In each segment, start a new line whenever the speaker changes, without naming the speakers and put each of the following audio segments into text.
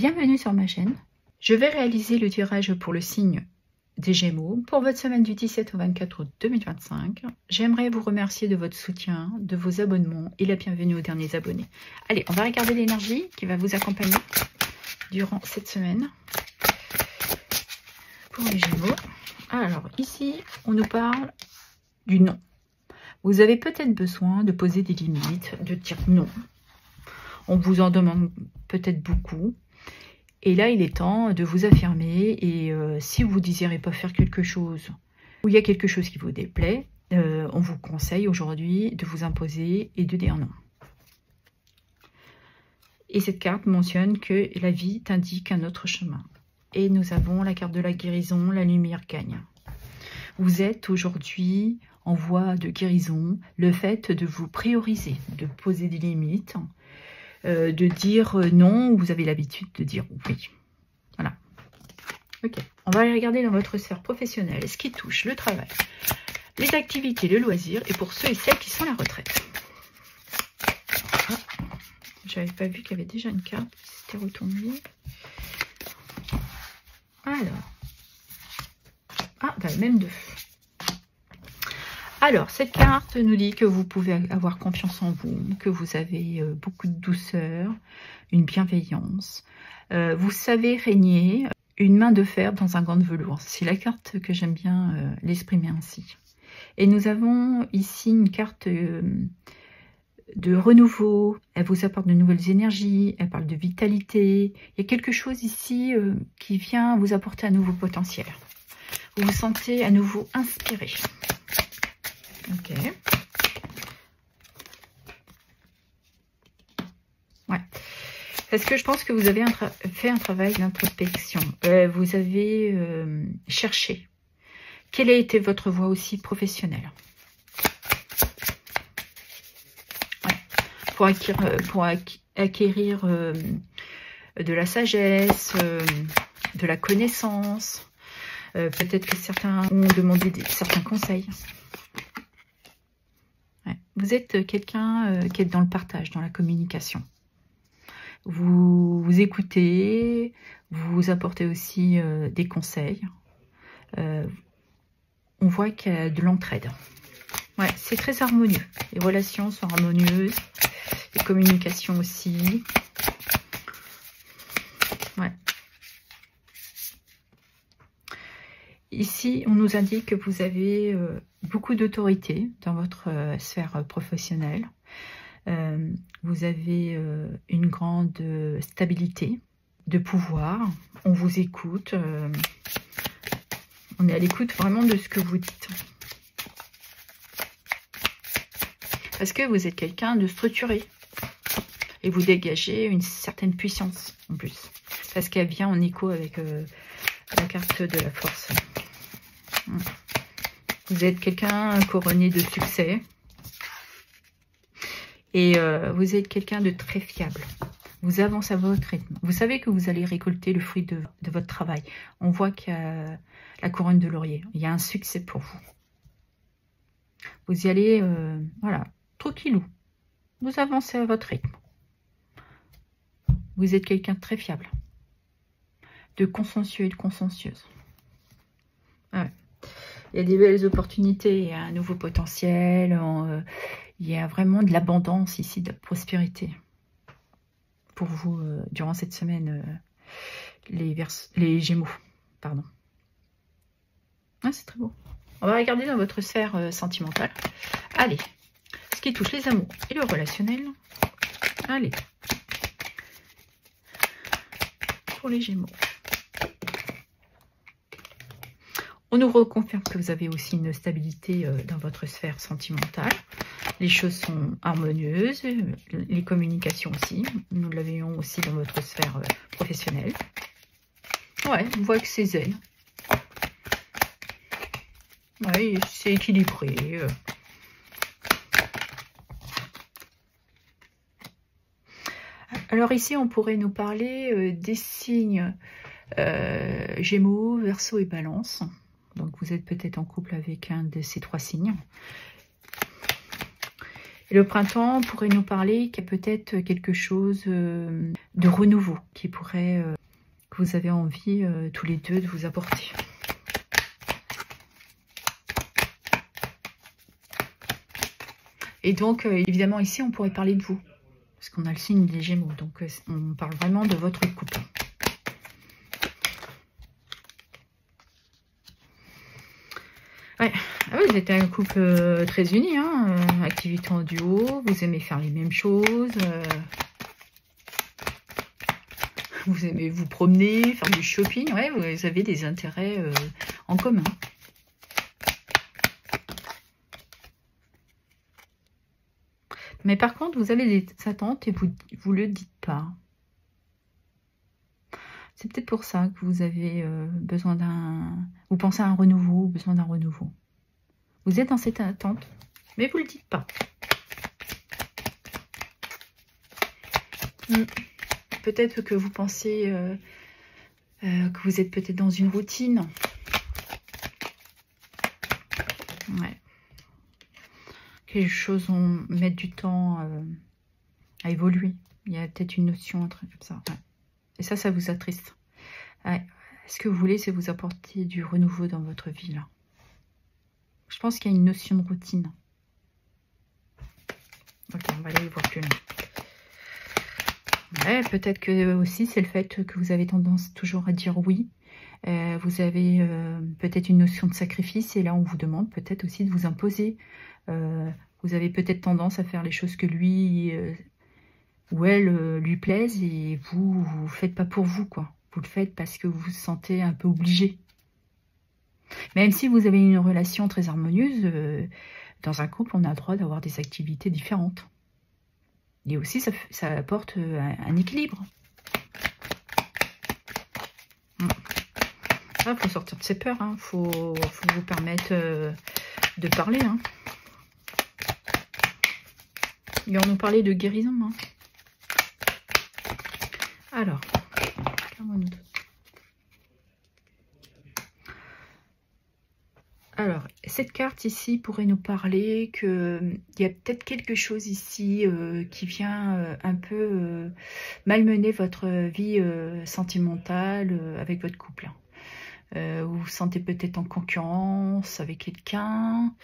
bienvenue sur ma chaîne. Je vais réaliser le tirage pour le signe des Gémeaux pour votre semaine du 17 au 24 août 2025. J'aimerais vous remercier de votre soutien, de vos abonnements et la bienvenue aux derniers abonnés. Allez, on va regarder l'énergie qui va vous accompagner durant cette semaine pour les Gémeaux. Alors ici, on nous parle du non. Vous avez peut-être besoin de poser des limites, de dire non. On vous en demande peut-être beaucoup. Et là, il est temps de vous affirmer. Et si vous ne désirez pas faire quelque chose, ou il y a quelque chose qui vous déplaît, on vous conseille aujourd'hui de vous imposer et de dire non. Et cette carte mentionne que la vie t'indique un autre chemin. Et nous avons la carte de la guérison, la lumière gagne. Vous êtes aujourd'hui en voie de guérison. Le fait de vous prioriser, de poser des limites, de dire non, vous avez l'habitude de dire oui. Voilà. Ok, on va aller regarder dans votre sphère professionnelle ce qui touche le travail, les activités, le loisir, et pour ceux et celles qui sont à la retraite. Ah, j'avais pas vu qu'il y avait déjà une carte qui s'était retournée. Alors. Ah, bah, même deux. Alors, cette carte nous dit que vous pouvez avoir confiance en vous, que vous avez beaucoup de douceur, une bienveillance. Vous savez régner une main de fer dans un gant de velours. C'est la carte que j'aime bien l'exprimer ainsi. Et nous avons ici une carte de renouveau. Elle vous apporte de nouvelles énergies, elle parle de vitalité. Il y a quelque chose ici qui vient vous apporter un nouveau potentiel. Vous vous sentez à nouveau inspiré. Ok. Ouais. Parce que je pense que vous avez fait un travail d'introspection. Vous avez cherché. Quelle a été votre voie aussi professionnelle? Ouais. Pour acquérir de la sagesse, de la connaissance. Peut-être que certains ont demandé certains conseils. Vous êtes quelqu'un qui est dans le partage, dans la communication. Vous écoutez, vous apportez aussi des conseils. On voit qu'il y a de l'entraide. Ouais, c'est très harmonieux. Les relations sont harmonieuses. Les communications aussi. Ouais. Ici, on nous indique que vous avez beaucoup d'autorité dans votre sphère professionnelle. Vous avez une grande stabilité de pouvoir. On vous écoute. On est à l'écoute vraiment de ce que vous dites. Parce que vous êtes quelqu'un de structuré. Et vous dégagez une certaine puissance en plus. Parce qu'elle vient en écho avec la carte de la force. Vous êtes quelqu'un couronné de succès. Et vous êtes quelqu'un de très fiable. Vous avancez à votre rythme. Vous savez que vous allez récolter le fruit de votre travail. On voit qu'il y a la couronne de laurier. Il y a un succès pour vous. Vous y allez, voilà, tranquillou. Vous avancez à votre rythme. Vous êtes quelqu'un de très fiable. De consciencieux et de consciencieuse. Ouais. Il y a des belles opportunités, il y a un nouveau potentiel, il y a vraiment de l'abondance ici, de la prospérité. Pour vous, durant cette semaine, les Gémeaux, pardon. Ah, c'est très beau. On va regarder dans votre sphère sentimentale. Allez, ce qui touche les amours et le relationnel. Allez. Pour les Gémeaux. On nous reconfirme que vous avez aussi une stabilité dans votre sphère sentimentale. Les choses sont harmonieuses, les communications aussi. Nous l'avions aussi dans votre sphère professionnelle. Ouais, on voit que c'est zen. Ouais, c'est équilibré. Alors ici, on pourrait nous parler des signes Gémeaux, Verseau et Balance. Donc vous êtes peut-être en couple avec un de ces trois signes. Et le printemps pourrait nous parler qu'il y a peut-être quelque chose de renouveau qui pourrait, que vous avez envie tous les deux de vous apporter. Et donc, évidemment, ici, on pourrait parler de vous. Parce qu'on a le signe des Gémeaux. Donc, on parle vraiment de votre couple. Ouais, vous êtes un couple très uni. Hein, activité en duo. Vous aimez faire les mêmes choses. Vous aimez vous promener, faire du shopping. Ouais, vous avez des intérêts en commun. Mais par contre, vous avez des attentes et vous le dites pas. C'est peut-être pour ça que vous avez besoin d'un... Vous pensez à un renouveau, besoin d'un renouveau. Vous êtes dans cette attente, mais vous ne le dites pas. Peut-être que vous pensez que vous êtes peut-être dans une routine. Ouais. Que les choses vont mettre du temps à évoluer. Il y a peut-être une notion, un truc comme ça. Ouais. Et ça vous attriste. Ouais. Ce que vous voulez, c'est vous apporter du renouveau dans votre vie, là. Je pense qu'il y a une notion de routine. Ok, on va aller voir plus loin. Ouais, peut-être que aussi, c'est le fait que vous avez tendance toujours à dire oui. Vous avez peut-être une notion de sacrifice. Et là, on vous demande peut-être aussi de vous imposer. Vous avez peut-être tendance à faire les choses que lui ou elle lui plaisent et vous ne faites pas pour vous, quoi. Vous le faites parce que vous vous sentez un peu obligé. Même si vous avez une relation très harmonieuse, dans un couple, on a le droit d'avoir des activités différentes. Et aussi, ça apporte un équilibre. Il faut sortir de ses peurs, il faut vous permettre de parler. Hein. Et on nous parlait de guérison. Hein. Alors, cette carte ici pourrait nous parler qu'il y a peut-être quelque chose ici qui vient un peu malmener votre vie sentimentale avec votre couple. Vous vous sentez peut-être en concurrence avec quelqu'un.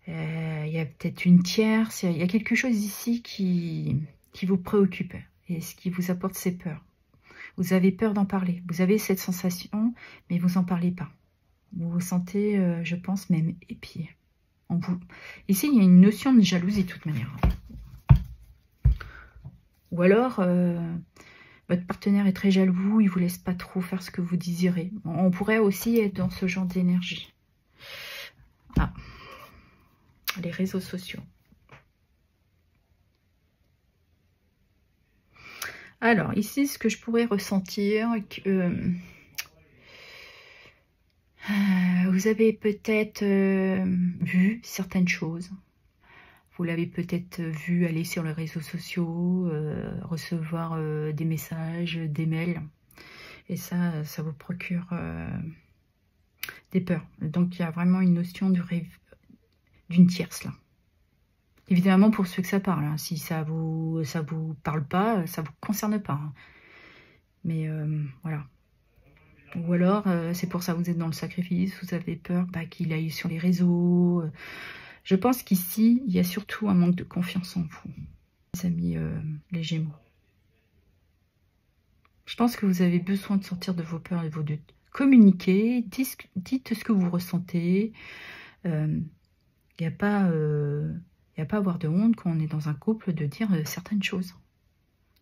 Il y a peut-être une tierce. Il y a quelque chose ici qui vous préoccupe et ce qui vous apporte ces peurs. Vous avez peur d'en parler. Vous avez cette sensation, mais vous n'en parlez pas. Vous vous sentez, je pense, même épié. Ici, il y a une notion de jalousie, de toute manière. Ou alors, votre partenaire est très jaloux, il ne vous laisse pas trop faire ce que vous désirez. On pourrait aussi être dans ce genre d'énergie. Ah. Les réseaux sociaux. Alors, ici, ce que je pourrais ressentir, vous avez peut-être vu certaines choses. Vous l'avez peut-être vu aller sur les réseaux sociaux, recevoir des messages, des mails. Et ça vous procure des peurs. Donc, il y a vraiment une notion d'une tierce, là. Évidemment, pour ceux que ça parle. Hein. Si ça vous parle pas, ça vous concerne pas. Hein. Mais voilà. Ou alors, c'est pour ça que vous êtes dans le sacrifice, vous avez peur qu'il aille sur les réseaux. Je pense qu'ici, il y a surtout un manque de confiance en vous, les amis, les Gémeaux. Je pense que vous avez besoin de sortir de vos peurs et de vos doutes. Communiquez, dites ce que vous ressentez. Il n'y a pas à avoir de honte quand on est dans un couple de dire certaines choses.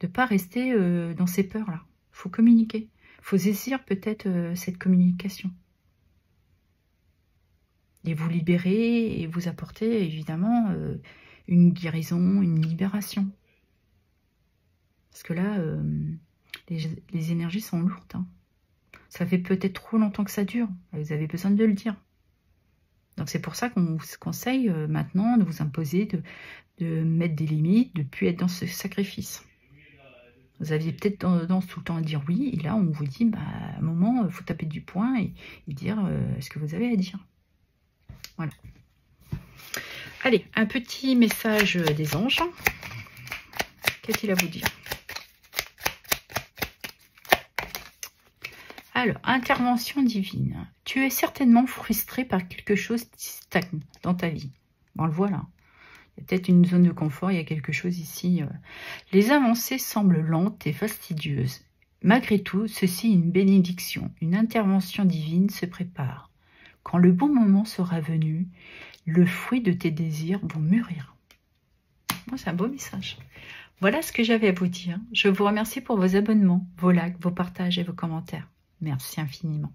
De ne pas rester dans ces peurs-là. Il faut communiquer. Il faut saisir peut-être cette communication. Et vous libérer et vous apporter évidemment une guérison, une libération. Parce que là, les énergies sont lourdes. Hein. Ça fait peut-être trop longtemps que ça dure. Vous avez besoin de le dire. Donc c'est pour ça qu'on vous conseille maintenant de vous imposer, de mettre des limites, de ne plus être dans ce sacrifice. Vous aviez peut-être tendance tout le temps à dire oui, et là on vous dit, à un moment, il faut taper du poing et dire ce que vous avez à dire. Voilà. Allez, un petit message des anges. Qu'est-il à vous dire? Alors, intervention divine. Tu es certainement frustré par quelque chose qui stagne dans ta vie. Bon, le voilà. Il y a peut-être une zone de confort, il y a quelque chose ici. Les avancées semblent lentes et fastidieuses. Malgré tout, ceci est une bénédiction. Une intervention divine se prépare. Quand le bon moment sera venu, le fruit de tes désirs vont mûrir. C'est un beau message. Voilà ce que j'avais à vous dire. Je vous remercie pour vos abonnements, vos likes, vos partages et vos commentaires. Merci infiniment.